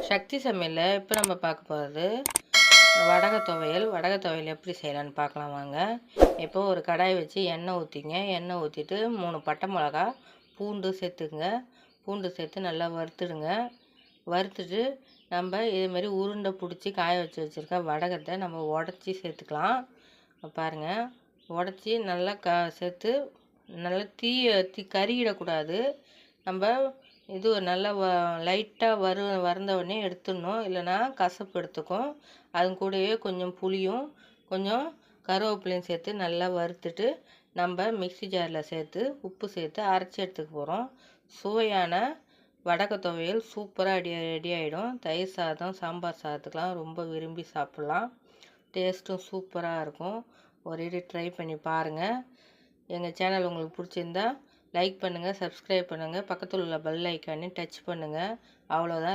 சக்தி சமையலில் இப்போ நம்ம பார்க்க போகிறது வடகை துவையல். வடகை துவையல் எப்படி செய்யலான்னு பார்க்கலாம் வாங்க. இப்போ ஒரு கடாய் வச்சு எண்ணெய் ஊற்றிங்க. எண்ணெய் ஊற்றிட்டு 3 பட்டை மிளகா, பூண்டு சேர்த்துக்குங்க. பூண்டு சேர்த்து நல்லா வறுத்துடுங்க. வறுத்துட்டு நம்ம இதேமாரி உருண்டை பிடிச்சி காய வச்சுருக்க வடகத்தை நம்ம உடச்சி சேர்த்துக்கலாம். பாருங்கள், உடச்சி நல்லா சேர்த்து நல்லா கருகிடக்கூடாது. நம்ம இது நல்லா லைட்டாக வறுந்த உடனே எடுத்துடணும், இல்லைனா கசப்பு எடுத்துக்கும். அது கூடவே கொஞ்சம் புளியும் கொஞ்சம் கருவேப்பிலையும் சேர்த்து நல்லா வறுத்துட்டு நம்ம மிக்ஸி ஜாரில் சேர்த்து உப்பு சேர்த்து அரைச்சி எடுத்துக்க போகிறோம். சுவையான வடகை துவையல் சூப்பராக ரெடி ஆகிடும். தயிர் சாதம், சாம்பார் சாதத்துக்கெலாம் ரொம்ப விரும்பி சாப்பிட்லாம். டேஸ்ட்டும் சூப்பராக இருக்கும். ஒரு ட்ரை பண்ணி பாருங்கள். எங்கள் சேனல் உங்களுக்கு பிடிச்சிருந்தா லைக் பண்ணுங்கள், சப்ஸ்கிரைப் பண்ணுங்கள், பக்கத்தில் உள்ள பெல் ஐக்கானையும் டச் பண்ணுங்கள். அவ்வளோதான்.